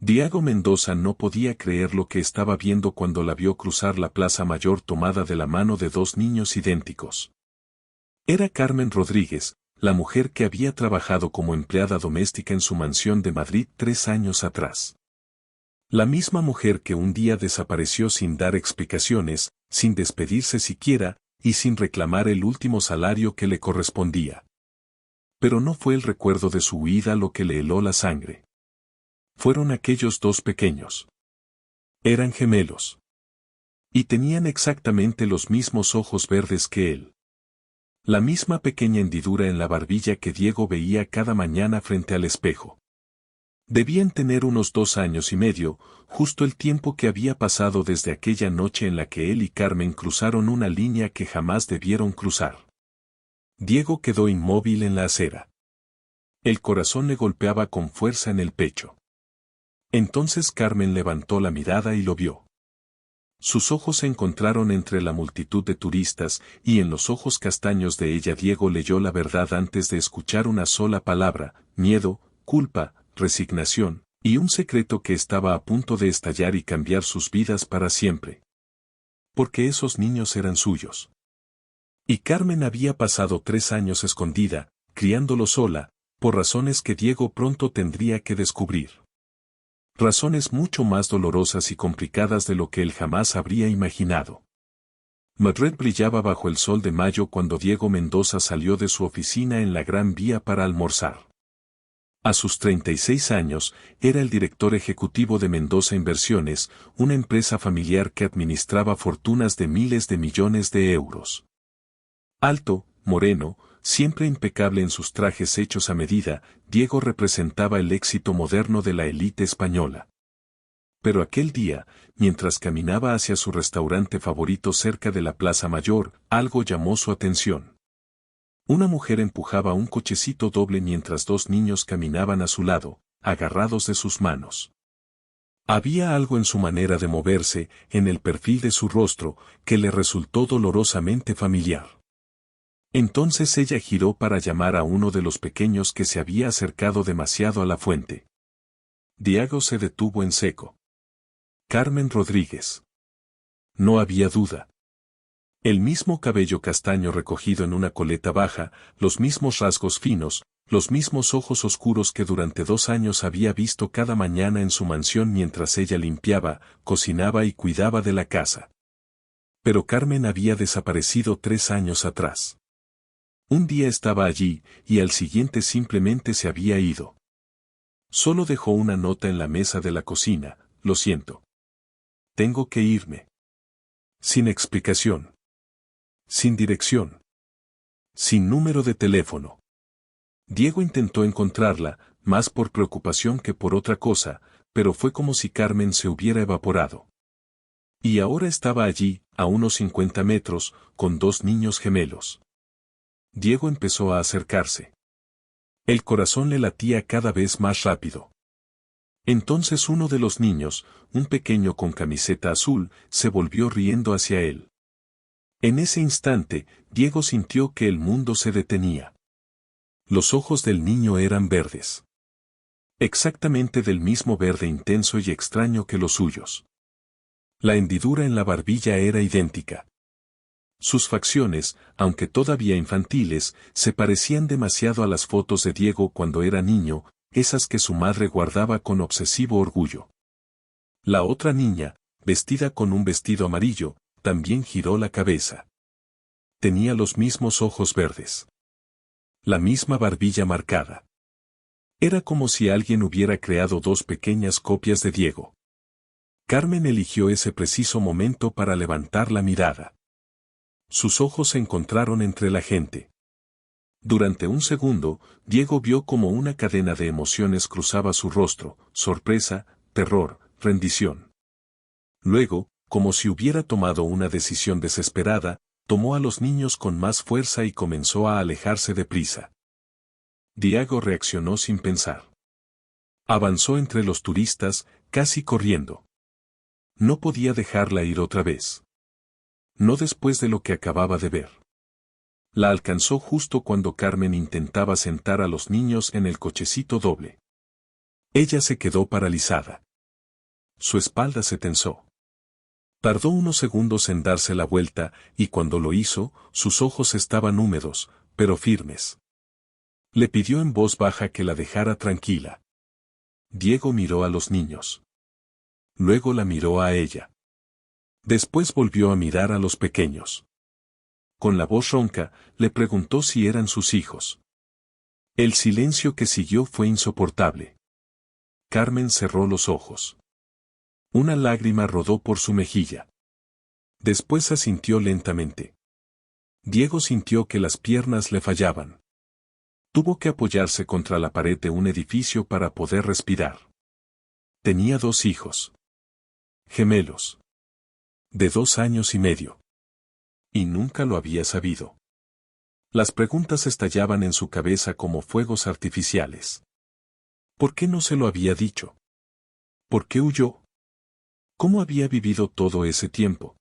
Diego Mendoza no podía creer lo que estaba viendo cuando la vio cruzar la Plaza Mayor tomada de la mano de dos niños idénticos. Era Carmen Rodríguez, la mujer que había trabajado como empleada doméstica en su mansión de Madrid 3 años atrás. La misma mujer que un día desapareció sin dar explicaciones, sin despedirse siquiera, y sin reclamar el último salario que le correspondía. Pero no fue el recuerdo de su huida lo que le heló la sangre. Fueron aquellos dos pequeños. Eran gemelos. Y tenían exactamente los mismos ojos verdes que él. La misma pequeña hendidura en la barbilla que Diego veía cada mañana frente al espejo. Debían tener unos 2 años y medio, justo el tiempo que había pasado desde aquella noche en la que él y Carmen cruzaron una línea que jamás debieron cruzar. Diego quedó inmóvil en la acera. El corazón le golpeaba con fuerza en el pecho. Entonces Carmen levantó la mirada y lo vio. Sus ojos se encontraron entre la multitud de turistas, y en los ojos castaños de ella Diego leyó la verdad antes de escuchar una sola palabra: miedo, culpa, resignación, y un secreto que estaba a punto de estallar y cambiar sus vidas para siempre. Porque esos niños eran suyos. Y Carmen había pasado 3 años escondida, criándolos sola, por razones que Diego pronto tendría que descubrir. Razones mucho más dolorosas y complicadas de lo que él jamás habría imaginado. Madrid brillaba bajo el sol de mayo cuando Diego Mendoza salió de su oficina en la Gran Vía para almorzar. A sus 36 años, era el director ejecutivo de Mendoza Inversiones, una empresa familiar que administraba fortunas de miles de millones de euros. Alto, moreno, siempre impecable en sus trajes hechos a medida, Diego representaba el éxito moderno de la élite española. Pero aquel día, mientras caminaba hacia su restaurante favorito cerca de la Plaza Mayor, algo llamó su atención. Una mujer empujaba un cochecito doble mientras 2 niños caminaban a su lado, agarrados de sus manos. Había algo en su manera de moverse, en el perfil de su rostro, que le resultó dolorosamente familiar. Entonces ella giró para llamar a uno de los pequeños que se había acercado demasiado a la fuente. Diego se detuvo en seco. Carmen Rodríguez. No había duda. El mismo cabello castaño recogido en una coleta baja, los mismos rasgos finos, los mismos ojos oscuros que durante 2 años había visto cada mañana en su mansión mientras ella limpiaba, cocinaba y cuidaba de la casa. Pero Carmen había desaparecido 3 años atrás. Un día estaba allí, y al siguiente simplemente se había ido. Solo dejó una nota en la mesa de la cocina: lo siento. Tengo que irme. Sin explicación. Sin dirección. Sin número de teléfono. Diego intentó encontrarla, más por preocupación que por otra cosa, pero fue como si Carmen se hubiera evaporado. Y ahora estaba allí, a unos 50 metros, con 2 niños gemelos. Diego empezó a acercarse. El corazón le latía cada vez más rápido. Entonces uno de los niños, un pequeño con camiseta azul, se volvió riendo hacia él. En ese instante, Diego sintió que el mundo se detenía. Los ojos del niño eran verdes. Exactamente del mismo verde intenso y extraño que los suyos. La hendidura en la barbilla era idéntica. Sus facciones, aunque todavía infantiles, se parecían demasiado a las fotos de Diego cuando era niño, esas que su madre guardaba con obsesivo orgullo. La otra niña, vestida con un vestido amarillo, también giró la cabeza. Tenía los mismos ojos verdes. La misma barbilla marcada. Era como si alguien hubiera creado 2 pequeñas copias de Diego. Carmen eligió ese preciso momento para levantar la mirada. Sus ojos se encontraron entre la gente. Durante un segundo, Diego vio como una cadena de emociones cruzaba su rostro: sorpresa, terror, rendición. Luego, como si hubiera tomado una decisión desesperada, tomó a los niños con más fuerza y comenzó a alejarse deprisa. Diego reaccionó sin pensar. Avanzó entre los turistas, casi corriendo. No podía dejarla ir otra vez. No después de lo que acababa de ver. La alcanzó justo cuando Carmen intentaba sentar a los niños en el cochecito doble. Ella se quedó paralizada. su espalda se tensó. Tardó unos segundos en darse la vuelta, y cuando lo hizo, sus ojos estaban húmedos, pero firmes. Le pidió en voz baja que la dejara tranquila. Diego miró a los niños. Luego la miró a ella. Después volvió a mirar a los pequeños. Con la voz ronca, le preguntó si eran sus hijos. El silencio que siguió fue insoportable. Carmen cerró los ojos. Una lágrima rodó por su mejilla. Después asintió lentamente. Diego sintió que las piernas le fallaban. Tuvo que apoyarse contra la pared de un edificio para poder respirar. Tenía 2 hijos. Gemelos. De 2 años y medio. Y nunca lo había sabido. Las preguntas estallaban en su cabeza como fuegos artificiales. ¿Por qué no se lo había dicho? ¿Por qué huyó? ¿Cómo había vivido todo ese tiempo?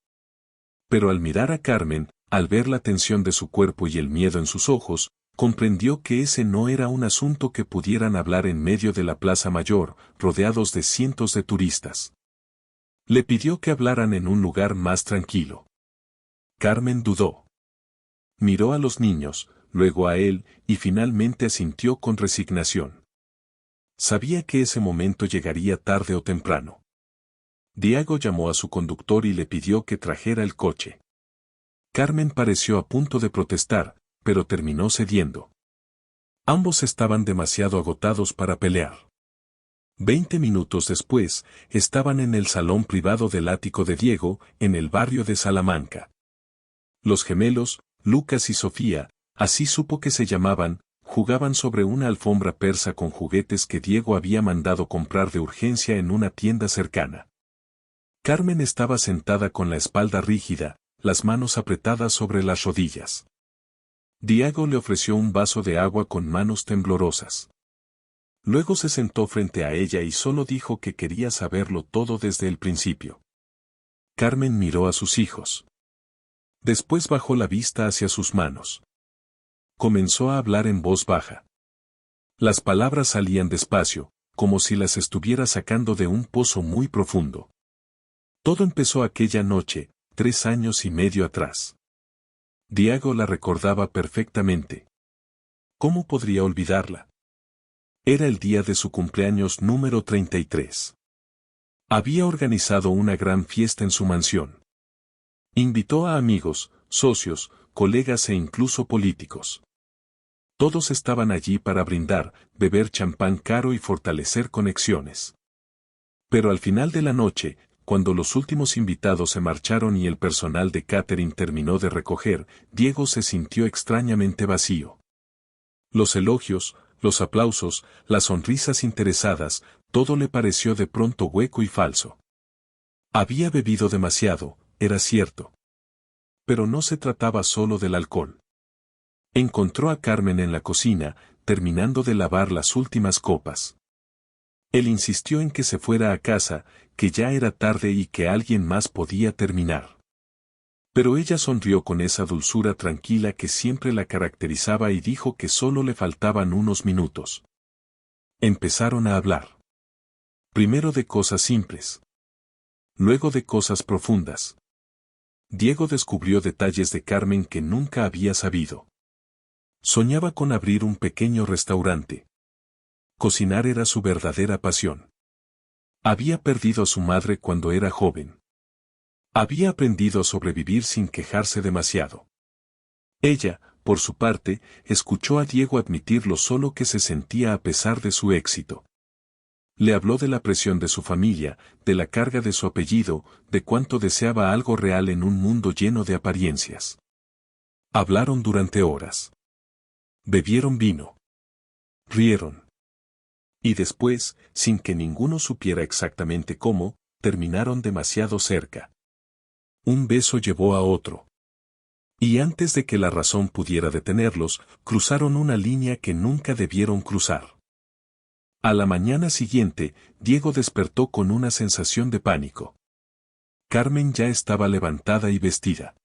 Pero al mirar a Carmen, al ver la tensión de su cuerpo y el miedo en sus ojos, comprendió que ese no era un asunto que pudieran hablar en medio de la Plaza Mayor, rodeados de cientos de turistas. Le pidió que hablaran en un lugar más tranquilo. Carmen dudó. Miró a los niños, luego a él, y finalmente asintió con resignación. Sabía que ese momento llegaría tarde o temprano. Diego llamó a su conductor y le pidió que trajera el coche. Carmen pareció a punto de protestar, pero terminó cediendo. Ambos estaban demasiado agotados para pelear. 20 minutos después, estaban en el salón privado del ático de Diego, en el barrio de Salamanca. Los gemelos, Lucas y Sofía, así supo que se llamaban, jugaban sobre una alfombra persa con juguetes que Diego había mandado comprar de urgencia en una tienda cercana. Carmen estaba sentada con la espalda rígida, las manos apretadas sobre las rodillas. Diego le ofreció un vaso de agua con manos temblorosas. Luego se sentó frente a ella y solo dijo que quería saberlo todo desde el principio. Carmen miró a sus hijos. Después bajó la vista hacia sus manos. Comenzó a hablar en voz baja. Las palabras salían despacio, como si las estuviera sacando de un pozo muy profundo. Todo empezó aquella noche, 3 años y medio atrás. Diego la recordaba perfectamente. ¿Cómo podría olvidarla? Era el día de su cumpleaños número 33. Había organizado una gran fiesta en su mansión. Invitó a amigos, socios, colegas e incluso políticos. Todos estaban allí para brindar, beber champán caro y fortalecer conexiones. Pero al final de la noche, cuando los últimos invitados se marcharon y el personal de catering terminó de recoger, Diego se sintió extrañamente vacío. Los elogios, los aplausos, las sonrisas interesadas, todo le pareció de pronto hueco y falso. Había bebido demasiado, era cierto. Pero no se trataba solo del alcohol. Encontró a Carmen en la cocina, terminando de lavar las últimas copas. Él insistió en que se fuera a casa, que ya era tarde y que alguien más podía terminar. Pero ella sonrió con esa dulzura tranquila que siempre la caracterizaba y dijo que solo le faltaban unos minutos. Empezaron a hablar. Primero de cosas simples. Luego de cosas profundas. Diego descubrió detalles de Carmen que nunca había sabido. Soñaba con abrir un pequeño restaurante. Cocinar era su verdadera pasión. Había perdido a su madre cuando era joven. Había aprendido a sobrevivir sin quejarse demasiado. Ella, por su parte, escuchó a Diego admitir lo solo que se sentía a pesar de su éxito. Le habló de la presión de su familia, de la carga de su apellido, de cuánto deseaba algo real en un mundo lleno de apariencias. Hablaron durante horas. Bebieron vino. Rieron. Y después, sin que ninguno supiera exactamente cómo, terminaron demasiado cerca. Un beso llevó a otro. Y antes de que la razón pudiera detenerlos, cruzaron una línea que nunca debieron cruzar. A la mañana siguiente, Diego despertó con una sensación de pánico. Carmen ya estaba levantada y vestida.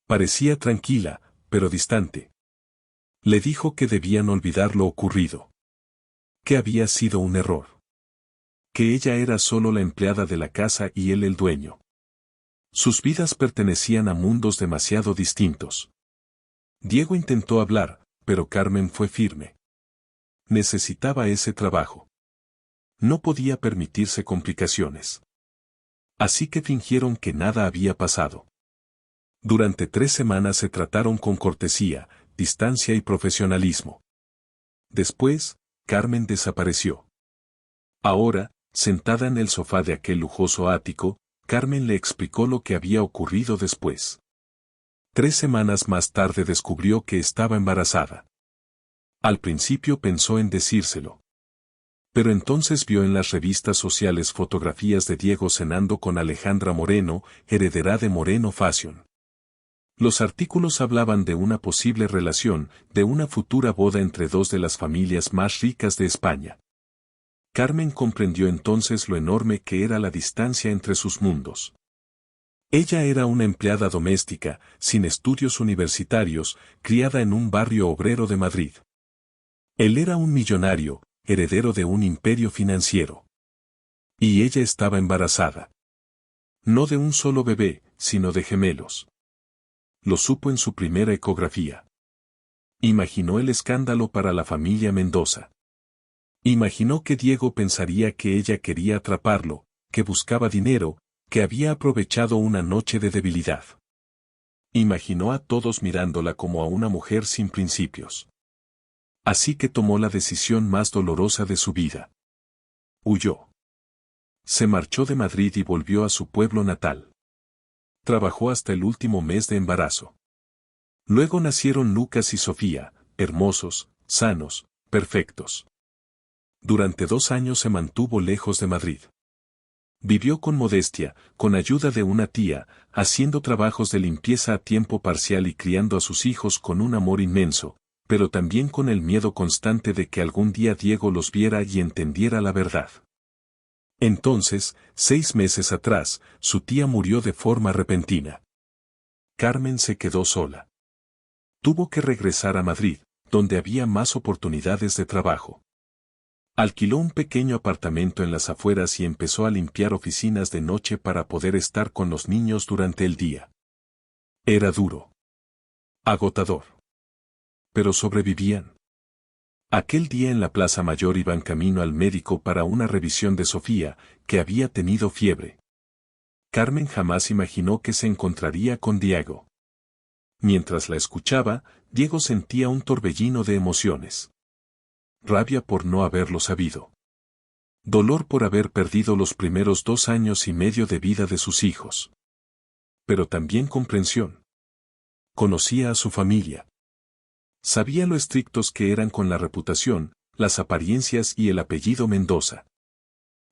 Parecía tranquila, pero distante. Le dijo que debían olvidar lo ocurrido. Que había sido un error. que ella era solo la empleada de la casa y él el dueño. Sus vidas pertenecían a mundos demasiado distintos. Diego intentó hablar, pero Carmen fue firme. Necesitaba ese trabajo. No podía permitirse complicaciones. Así que fingieron que nada había pasado. Durante 3 semanas se trataron con cortesía, distancia y profesionalismo. Después, Carmen desapareció. Ahora, sentada en el sofá de aquel lujoso ático, Carmen le explicó lo que había ocurrido después. 3 semanas más tarde descubrió que estaba embarazada. Al principio pensó en decírselo. Pero entonces vio en las revistas sociales fotografías de Diego cenando con Alejandra Moreno, heredera de Moreno Fashion. Los artículos hablaban de una posible relación, de una futura boda entre dos de las familias más ricas de España. Carmen comprendió entonces lo enorme que era la distancia entre sus mundos. Ella era una empleada doméstica, sin estudios universitarios, criada en un barrio obrero de Madrid. Él era un millonario, heredero de un imperio financiero. Y ella estaba embarazada. No de un solo bebé, sino de gemelos. Lo supo en su primera ecografía. Imaginó el escándalo para la familia Mendoza. Imaginó que Diego pensaría que ella quería atraparlo, que buscaba dinero, que había aprovechado una noche de debilidad. Imaginó a todos mirándola como a una mujer sin principios. Así que tomó la decisión más dolorosa de su vida. Huyó. Se marchó de Madrid y volvió a su pueblo natal. Trabajó hasta el último mes de embarazo. Luego nacieron Lucas y Sofía, hermosos, sanos, perfectos. Durante 2 años se mantuvo lejos de Madrid. Vivió con modestia, con ayuda de una tía, haciendo trabajos de limpieza a tiempo parcial y criando a sus hijos con un amor inmenso, pero también con el miedo constante de que algún día Diego los viera y entendiera la verdad. Entonces, 6 meses atrás, su tía murió de forma repentina. Carmen se quedó sola. Tuvo que regresar a Madrid, donde había más oportunidades de trabajo. Alquiló un pequeño apartamento en las afueras y empezó a limpiar oficinas de noche para poder estar con los niños durante el día. Era duro. Agotador. Pero sobrevivían. Aquel día en la Plaza Mayor iban camino al médico para una revisión de Sofía, que había tenido fiebre. Carmen jamás imaginó que se encontraría con Diego. Mientras la escuchaba, Diego sentía un torbellino de emociones. Rabia por no haberlo sabido. Dolor por haber perdido los primeros 2 años y medio de vida de sus hijos. Pero también comprensión. Conocía a su familia. Sabía lo estrictos que eran con la reputación, las apariencias y el apellido Mendoza.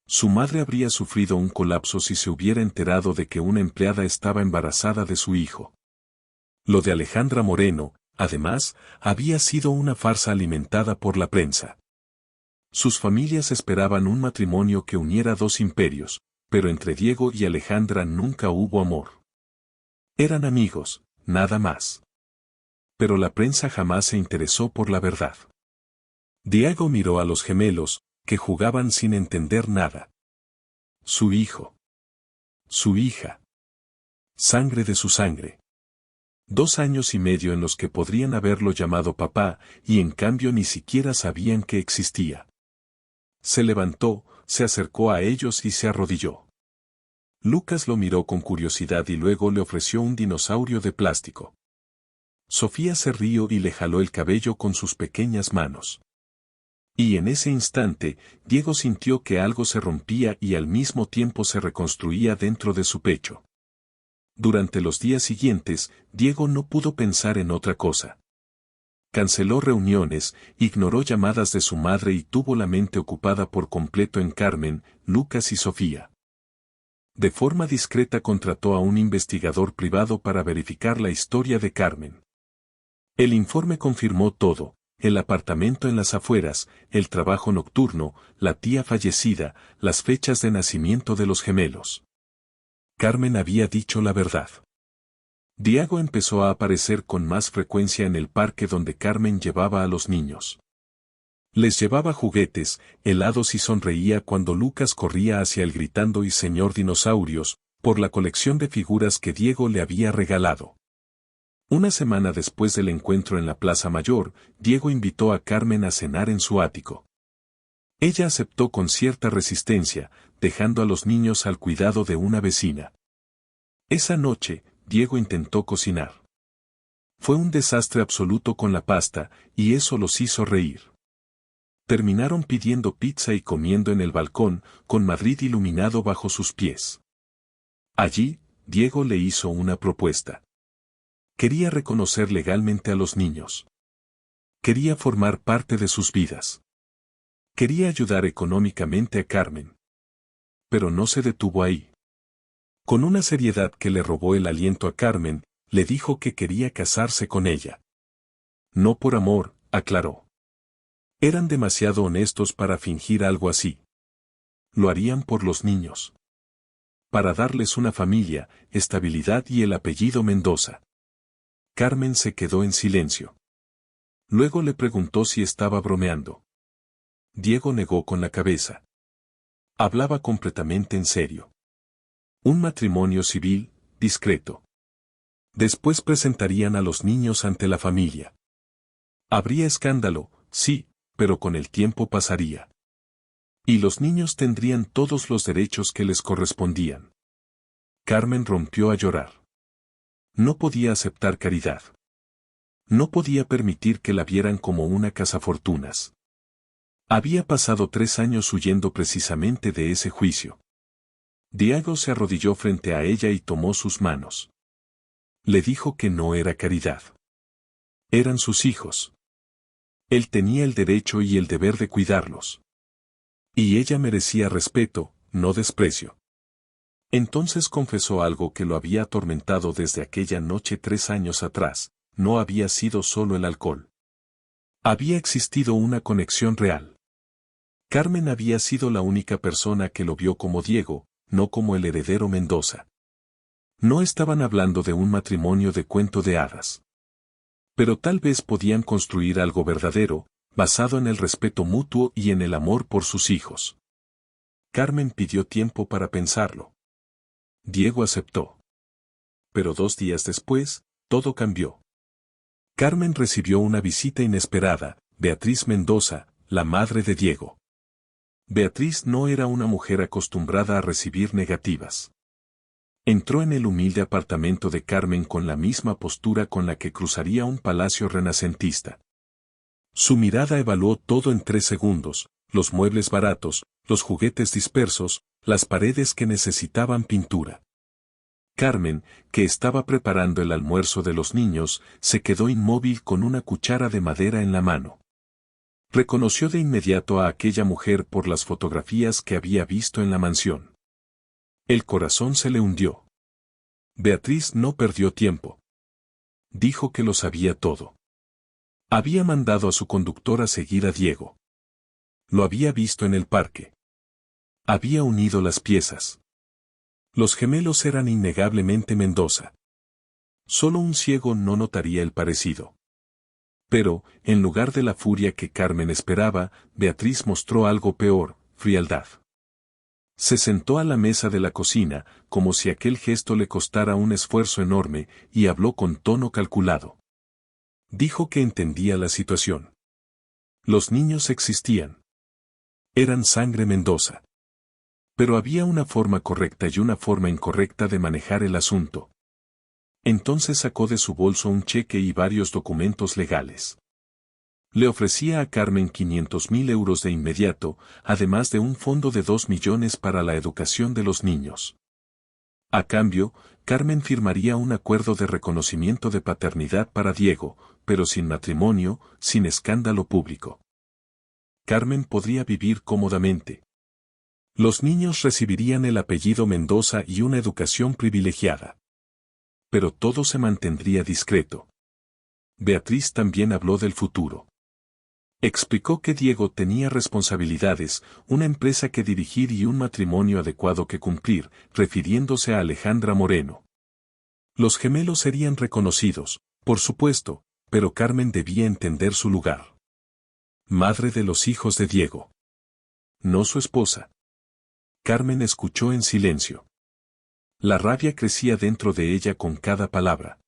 Su madre habría sufrido un colapso si se hubiera enterado de que una empleada estaba embarazada de su hijo. Lo de Alejandra Moreno, además, había sido una farsa alimentada por la prensa. Sus familias esperaban un matrimonio que uniera 2 imperios, pero entre Diego y Alejandra nunca hubo amor. Eran amigos, nada más. Pero la prensa jamás se interesó por la verdad. Diego miró a los gemelos, que jugaban sin entender nada. Su hijo. Su hija. Sangre de su sangre. 2 años y medio en los que podrían haberlo llamado papá, y en cambio ni siquiera sabían que existía. Se levantó, se acercó a ellos y se arrodilló. Lucas lo miró con curiosidad y luego le ofreció un dinosaurio de plástico. Sofía se rió y le jaló el cabello con sus pequeñas manos. Y en ese instante, Diego sintió que algo se rompía y al mismo tiempo se reconstruía dentro de su pecho. Durante los días siguientes, Diego no pudo pensar en otra cosa. Canceló reuniones, ignoró llamadas de su madre y tuvo la mente ocupada por completo en Carmen, Lucas y Sofía. De forma discreta contrató a un investigador privado para verificar la historia de Carmen. El informe confirmó todo: el apartamento en las afueras, el trabajo nocturno, la tía fallecida, las fechas de nacimiento de los gemelos. Carmen había dicho la verdad. Diego empezó a aparecer con más frecuencia en el parque donde Carmen llevaba a los niños. Les llevaba juguetes, helados y sonreía cuando Lucas corría hacia él gritando "y señor dinosaurios", por la colección de figuras que Diego le había regalado. Una semana después del encuentro en la Plaza Mayor, Diego invitó a Carmen a cenar en su ático. Ella aceptó con cierta resistencia, dejando a los niños al cuidado de una vecina. Esa noche, Diego intentó cocinar. Fue un desastre absoluto con la pasta, y eso los hizo reír. Terminaron pidiendo pizza y comiendo en el balcón, con Madrid iluminado bajo sus pies. Allí, Diego le hizo una propuesta. Quería reconocer legalmente a los niños. Quería formar parte de sus vidas. Quería ayudar económicamente a Carmen. Pero no se detuvo ahí. Con una seriedad que le robó el aliento a Carmen, le dijo que quería casarse con ella. No por amor, aclaró. Eran demasiado honestos para fingir algo así. Lo harían por los niños. Para darles una familia, estabilidad y el apellido Mendoza. Carmen se quedó en silencio. Luego le preguntó si estaba bromeando. Diego negó con la cabeza. Hablaba completamente en serio. Un matrimonio civil, discreto. Después presentarían a los niños ante la familia. Habría escándalo, sí, pero con el tiempo pasaría. Y los niños tendrían todos los derechos que les correspondían. Carmen rompió a llorar. No podía aceptar caridad. No podía permitir que la vieran como una cazafortunas. Había pasado 3 años huyendo precisamente de ese juicio. Diego se arrodilló frente a ella y tomó sus manos. Le dijo que no era caridad. Eran sus hijos. Él tenía el derecho y el deber de cuidarlos. Y ella merecía respeto, no desprecio. Entonces confesó algo que lo había atormentado desde aquella noche 3 años atrás: no había sido solo el alcohol. Había existido una conexión real. Carmen había sido la única persona que lo vio como Diego, no como el heredero Mendoza. No estaban hablando de un matrimonio de cuento de hadas. Pero tal vez podían construir algo verdadero, basado en el respeto mutuo y en el amor por sus hijos. Carmen pidió tiempo para pensarlo. Diego aceptó. Pero 2 días después, todo cambió. Carmen recibió una visita inesperada: Beatriz Mendoza, la madre de Diego. Beatriz no era una mujer acostumbrada a recibir negativas. Entró en el humilde apartamento de Carmen con la misma postura con la que cruzaría un palacio renacentista. Su mirada evaluó todo en 3 segundos: los muebles baratos, los juguetes dispersos, las paredes que necesitaban pintura. Carmen, que estaba preparando el almuerzo de los niños, se quedó inmóvil con una cuchara de madera en la mano. Reconoció de inmediato a aquella mujer por las fotografías que había visto en la mansión. El corazón se le hundió. Beatriz no perdió tiempo. Dijo que lo sabía todo. Había mandado a su conductor a seguir a Diego. Lo había visto en el parque. Había unido las piezas. Los gemelos eran innegablemente Mendoza. Solo un ciego no notaría el parecido. Pero, en lugar de la furia que Carmen esperaba, Beatriz mostró algo peor: frialdad. Se sentó a la mesa de la cocina, como si aquel gesto le costara un esfuerzo enorme, y habló con tono calculado. Dijo que entendía la situación. Los niños existían. Eran sangre Mendoza. Pero había una forma correcta y una forma incorrecta de manejar el asunto. Entonces sacó de su bolso un cheque y varios documentos legales. Le ofrecía a Carmen 500.000 euros de inmediato, además de un fondo de 2 millones para la educación de los niños. A cambio, Carmen firmaría un acuerdo de reconocimiento de paternidad para Diego, pero sin matrimonio, sin escándalo público. Carmen podría vivir cómodamente. Los niños recibirían el apellido Mendoza y una educación privilegiada. Pero todo se mantendría discreto. Beatriz también habló del futuro. Explicó que Diego tenía responsabilidades, una empresa que dirigir y un matrimonio adecuado que cumplir, refiriéndose a Alejandra Moreno. Los gemelos serían reconocidos, por supuesto, pero Carmen debía entender su lugar. Madre de los hijos de Diego. No su esposa. Carmen escuchó en silencio. La rabia crecía dentro de ella con cada palabra.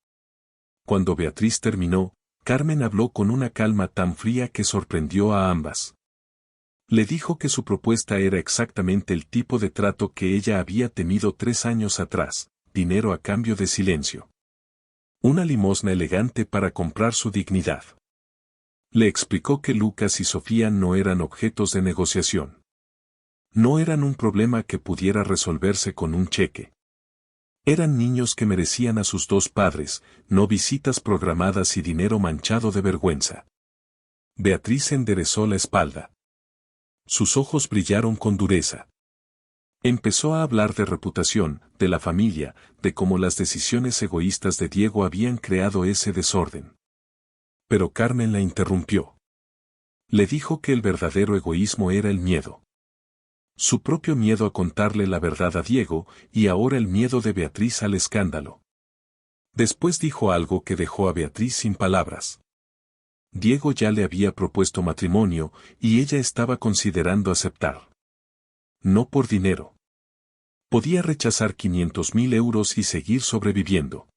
Cuando Beatriz terminó, Carmen habló con una calma tan fría que sorprendió a ambas. Le dijo que su propuesta era exactamente el tipo de trato que ella había tenido 3 años atrás, dinero a cambio de silencio. Una limosna elegante para comprar su dignidad. Le explicó que Lucas y Sofía no eran objetos de negociación. No eran un problema que pudiera resolverse con un cheque. Eran niños que merecían a sus 2 padres, no visitas programadas y dinero manchado de vergüenza. Beatriz enderezó la espalda. Sus ojos brillaron con dureza. Empezó a hablar de reputación, de la familia, de cómo las decisiones egoístas de Diego habían creado ese desorden. Pero Carmen la interrumpió. Le dijo que el verdadero egoísmo era el miedo. Su propio miedo a contarle la verdad a Diego, y ahora el miedo de Beatriz al escándalo. Después dijo algo que dejó a Beatriz sin palabras. Diego ya le había propuesto matrimonio, y ella estaba considerando aceptar. No por dinero. Podía rechazar 500.000 euros y seguir sobreviviendo.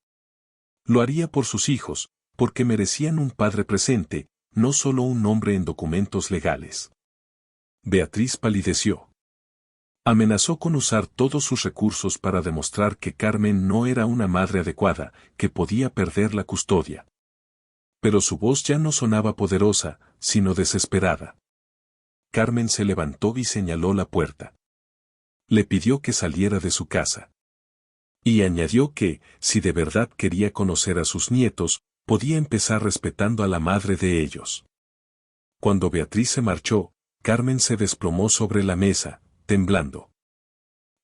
Lo haría por sus hijos, porque merecían un padre presente, no solo un nombre en documentos legales. Beatriz palideció. Amenazó con usar todos sus recursos para demostrar que Carmen no era una madre adecuada, que podía perder la custodia. Pero su voz ya no sonaba poderosa, sino desesperada. Carmen se levantó y señaló la puerta. Le pidió que saliera de su casa. Y añadió que, si de verdad quería conocer a sus nietos, podía empezar respetando a la madre de ellos. Cuando Beatriz se marchó, Carmen se desplomó sobre la mesa, temblando.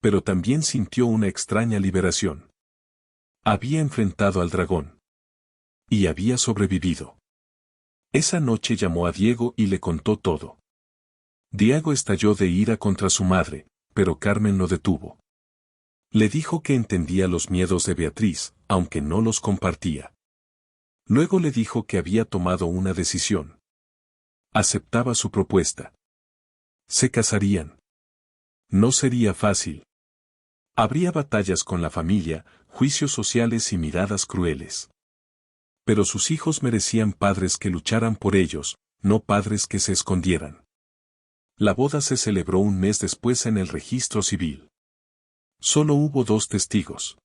Pero también sintió una extraña liberación. Había enfrentado al dragón. Y había sobrevivido. Esa noche llamó a Diego y le contó todo. Diego estalló de ira contra su madre, pero Carmen lo detuvo. Le dijo que entendía los miedos de Beatriz, aunque no los compartía. Luego le dijo que había tomado una decisión. Aceptaba su propuesta. Se casarían. No sería fácil. Habría batallas con la familia, juicios sociales y miradas crueles. Pero sus hijos merecían padres que lucharan por ellos, no padres que se escondieran. La boda se celebró un mes después en el registro civil. Solo hubo 2 testigos.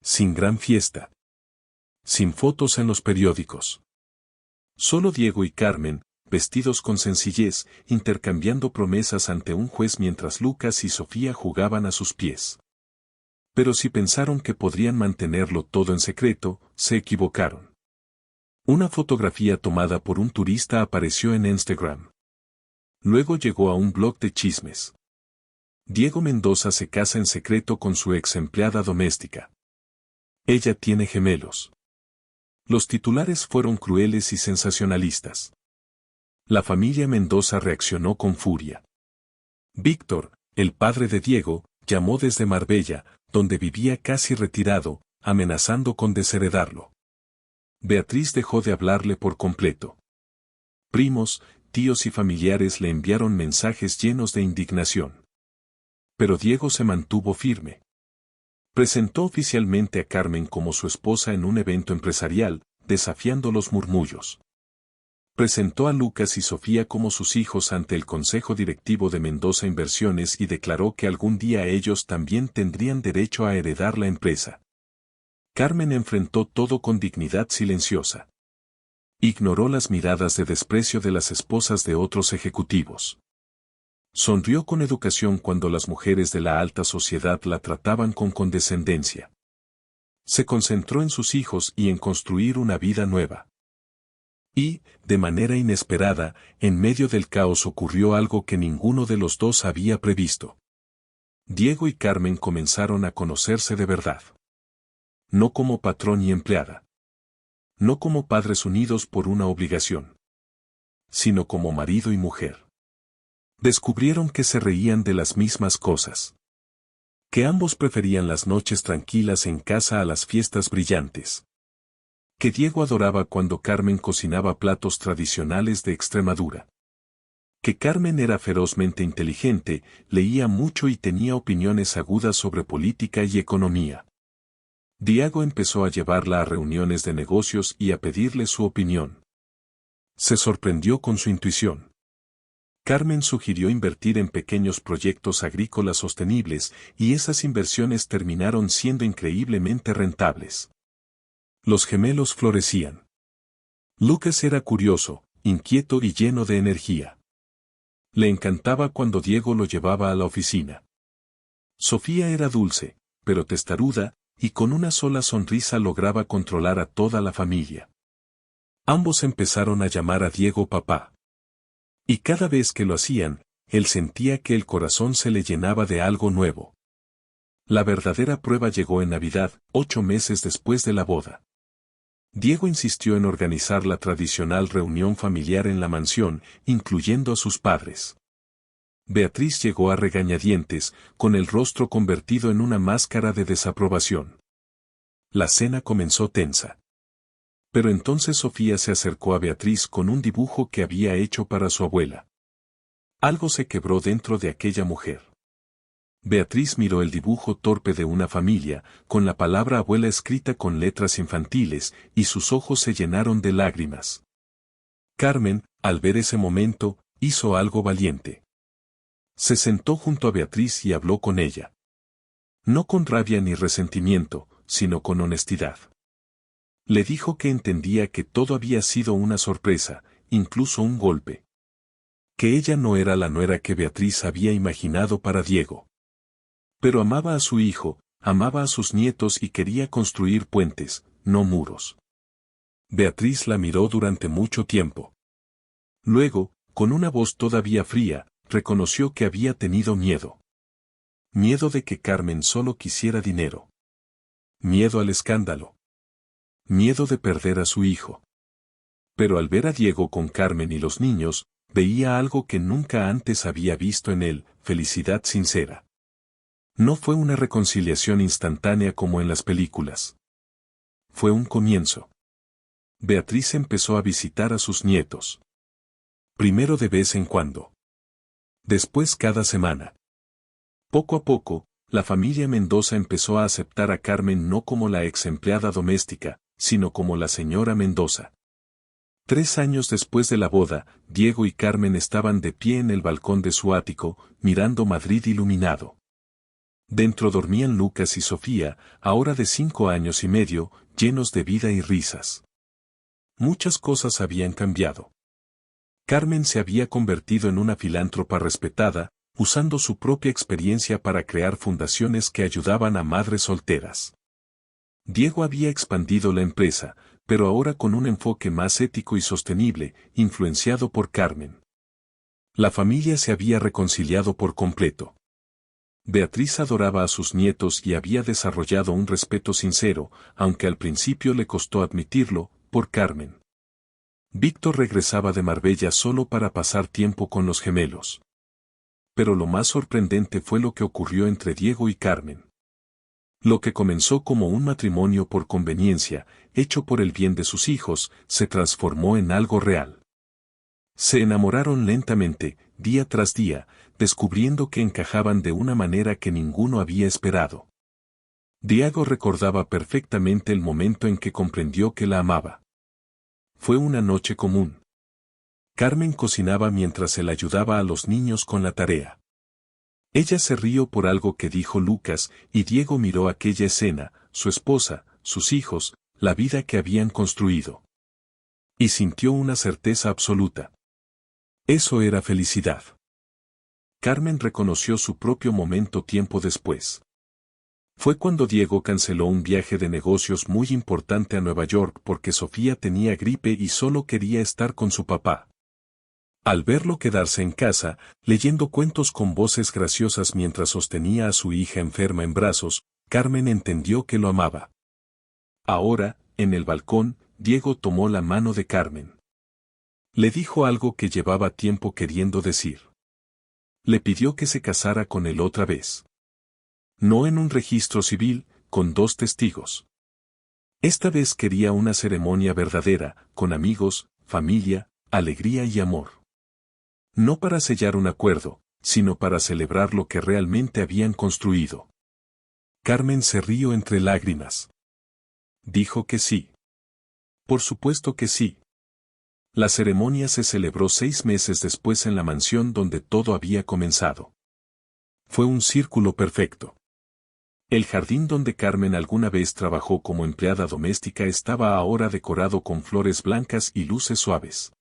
Sin gran fiesta. Sin fotos en los periódicos. Solo Diego y Carmen, vestidos con sencillez, intercambiando promesas ante un juez mientras Lucas y Sofía jugaban a sus pies. Pero si pensaron que podrían mantenerlo todo en secreto, se equivocaron. Una fotografía tomada por un turista apareció en Instagram. Luego llegó a un blog de chismes. Diego Mendoza se casa en secreto con su ex empleada doméstica. Ella tiene gemelos. Los titulares fueron crueles y sensacionalistas. La familia Mendoza reaccionó con furia. Víctor, el padre de Diego, llamó desde Marbella, donde vivía casi retirado, amenazando con desheredarlo. Beatriz dejó de hablarle por completo. Primos, tíos y familiares le enviaron mensajes llenos de indignación. Pero Diego se mantuvo firme. Presentó oficialmente a Carmen como su esposa en un evento empresarial, desafiando los murmullos. Presentó a Lucas y Sofía como sus hijos ante el Consejo Directivo de Mendoza Inversiones y declaró que algún día ellos también tendrían derecho a heredar la empresa. Carmen enfrentó todo con dignidad silenciosa. Ignoró las miradas de desprecio de las esposas de otros ejecutivos. Sonrió con educación cuando las mujeres de la alta sociedad la trataban con condescendencia. Se concentró en sus hijos y en construir una vida nueva. Y, de manera inesperada, en medio del caos ocurrió algo que ninguno de los dos había previsto. Diego y Carmen comenzaron a conocerse de verdad. No como patrón y empleada. No como padres unidos por una obligación. Sino como marido y mujer. Descubrieron que se reían de las mismas cosas. Que ambos preferían las noches tranquilas en casa a las fiestas brillantes. Que Diego adoraba cuando Carmen cocinaba platos tradicionales de Extremadura. Que Carmen era ferozmente inteligente, leía mucho y tenía opiniones agudas sobre política y economía. Diego empezó a llevarla a reuniones de negocios y a pedirle su opinión. Se sorprendió con su intuición. Carmen sugirió invertir en pequeños proyectos agrícolas sostenibles, y esas inversiones terminaron siendo increíblemente rentables. Los gemelos florecían. Lucas era curioso, inquieto y lleno de energía. Le encantaba cuando Diego lo llevaba a la oficina. Sofía era dulce, pero testaruda, y con una sola sonrisa lograba controlar a toda la familia. Ambos empezaron a llamar a Diego papá. Y cada vez que lo hacían, él sentía que el corazón se le llenaba de algo nuevo. La verdadera prueba llegó en Navidad, 8 meses después de la boda. Diego insistió en organizar la tradicional reunión familiar en la mansión, incluyendo a sus padres. Beatriz llegó a regañadientes, con el rostro convertido en una máscara de desaprobación. La cena comenzó tensa. Pero entonces Sofía se acercó a Beatriz con un dibujo que había hecho para su abuela. Algo se quebró dentro de aquella mujer. Beatriz miró el dibujo torpe de una familia, con la palabra abuela escrita con letras infantiles, y sus ojos se llenaron de lágrimas. Carmen, al ver ese momento, hizo algo valiente. Se sentó junto a Beatriz y habló con ella. No con rabia ni resentimiento, sino con honestidad. Le dijo que entendía que todo había sido una sorpresa, incluso un golpe. Que ella no era la nuera que Beatriz había imaginado para Diego. Pero amaba a su hijo, amaba a sus nietos y quería construir puentes, no muros. Beatriz la miró durante mucho tiempo. Luego, con una voz todavía fría, reconoció que había tenido miedo. Miedo de que Carmen solo quisiera dinero. Miedo al escándalo. Miedo de perder a su hijo. Pero al ver a Diego con Carmen y los niños, veía algo que nunca antes había visto en él, felicidad sincera. No fue una reconciliación instantánea como en las películas. Fue un comienzo. Beatriz empezó a visitar a sus nietos. Primero de vez en cuando. Después cada semana. Poco a poco, la familia Mendoza empezó a aceptar a Carmen no como la ex empleada doméstica, sino como la señora Mendoza. 3 años después de la boda, Diego y Carmen estaban de pie en el balcón de su ático, mirando Madrid iluminado. Dentro dormían Lucas y Sofía, ahora de 5 años y medio, llenos de vida y risas. Muchas cosas habían cambiado. Carmen se había convertido en una filántropa respetada, usando su propia experiencia para crear fundaciones que ayudaban a madres solteras. Diego había expandido la empresa, pero ahora con un enfoque más ético y sostenible, influenciado por Carmen. La familia se había reconciliado por completo. Beatriz adoraba a sus nietos y había desarrollado un respeto sincero, aunque al principio le costó admitirlo, por Carmen. Víctor regresaba de Marbella solo para pasar tiempo con los gemelos. Pero lo más sorprendente fue lo que ocurrió entre Diego y Carmen. Lo que comenzó como un matrimonio por conveniencia, hecho por el bien de sus hijos, se transformó en algo real. Se enamoraron lentamente, día tras día, descubriendo que encajaban de una manera que ninguno había esperado. Diego recordaba perfectamente el momento en que comprendió que la amaba. Fue una noche común. Carmen cocinaba mientras él ayudaba a los niños con la tarea. Ella se rió por algo que dijo Lucas, y Diego miró aquella escena, su esposa, sus hijos, la vida que habían construido. Y sintió una certeza absoluta. Eso era felicidad. Carmen reconoció su propio momento tiempo después. Fue cuando Diego canceló un viaje de negocios muy importante a Nueva York porque Sofía tenía gripe y solo quería estar con su papá. Al verlo quedarse en casa, leyendo cuentos con voces graciosas mientras sostenía a su hija enferma en brazos, Carmen entendió que lo amaba. Ahora, en el balcón, Diego tomó la mano de Carmen. Le dijo algo que llevaba tiempo queriendo decir. Le pidió que se casara con él otra vez. No en un registro civil, con 2 testigos. Esta vez quería una ceremonia verdadera, con amigos, familia, alegría y amor. No para sellar un acuerdo, sino para celebrar lo que realmente habían construido. Carmen se rió entre lágrimas. Dijo que sí. Por supuesto que sí. La ceremonia se celebró 6 meses después en la mansión donde todo había comenzado. Fue un círculo perfecto. El jardín donde Carmen alguna vez trabajó como empleada doméstica estaba ahora decorado con flores blancas y luces suaves.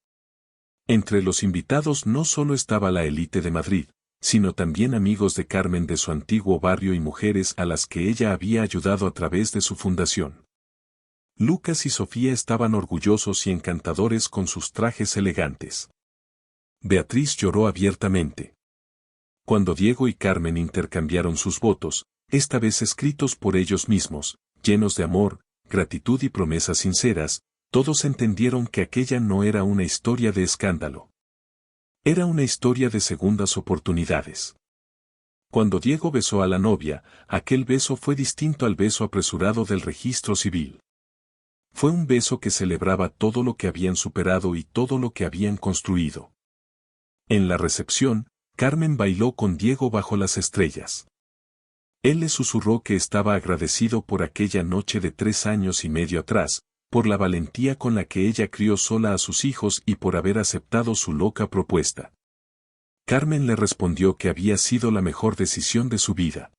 Entre los invitados no solo estaba la élite de Madrid, sino también amigos de Carmen de su antiguo barrio y mujeres a las que ella había ayudado a través de su fundación. Lucas y Sofía estaban orgullosos y encantadores con sus trajes elegantes. Beatriz lloró abiertamente. Cuando Diego y Carmen intercambiaron sus votos, esta vez escritos por ellos mismos, llenos de amor, gratitud y promesas sinceras, todos entendieron que aquella no era una historia de escándalo. Era una historia de segundas oportunidades. Cuando Diego besó a la novia, aquel beso fue distinto al beso apresurado del registro civil. Fue un beso que celebraba todo lo que habían superado y todo lo que habían construido. En la recepción, Carmen bailó con Diego bajo las estrellas. Él le susurró que estaba agradecido por aquella noche de 3 años y medio atrás, por la valentía con la que ella crió sola a sus hijos y por haber aceptado su loca propuesta. Carmen le respondió que había sido la mejor decisión de su vida.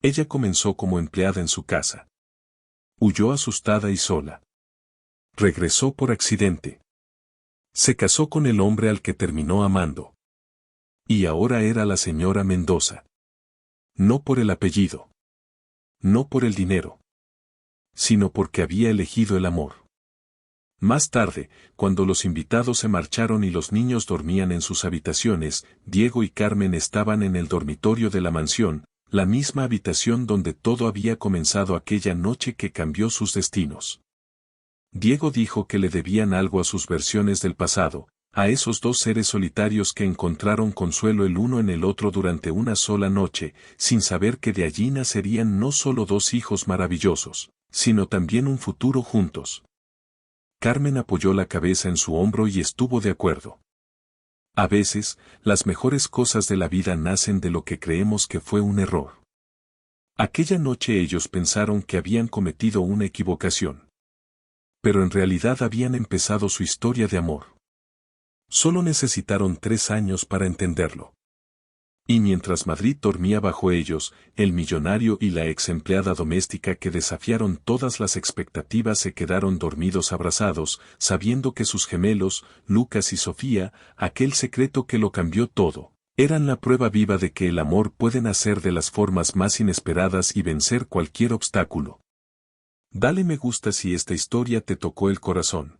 Ella comenzó como empleada en su casa. Huyó asustada y sola. Regresó por accidente. Se casó con el hombre al que terminó amando. Y ahora era la señora Mendoza. No por el apellido. No por el dinero. Sino porque había elegido el amor. Más tarde, cuando los invitados se marcharon y los niños dormían en sus habitaciones, Diego y Carmen estaban en el dormitorio de la mansión, la misma habitación donde todo había comenzado aquella noche que cambió sus destinos. Diego dijo que le debían algo a sus versiones del pasado, a esos 2 seres solitarios que encontraron consuelo el uno en el otro durante una sola noche, sin saber que de allí nacerían no solo 2 hijos maravillosos, sino también un futuro juntos. Carmen apoyó la cabeza en su hombro y estuvo de acuerdo. A veces, las mejores cosas de la vida nacen de lo que creemos que fue un error. Aquella noche ellos pensaron que habían cometido una equivocación. Pero en realidad habían empezado su historia de amor. Solo necesitaron 3 años para entenderlo. Y mientras Madrid dormía bajo ellos, el millonario y la ex empleada doméstica que desafiaron todas las expectativas se quedaron dormidos abrazados, sabiendo que sus gemelos, Lucas y Sofía, aquel secreto que lo cambió todo, eran la prueba viva de que el amor puede nacer de las formas más inesperadas y vencer cualquier obstáculo. Dale me gusta si esta historia te tocó el corazón.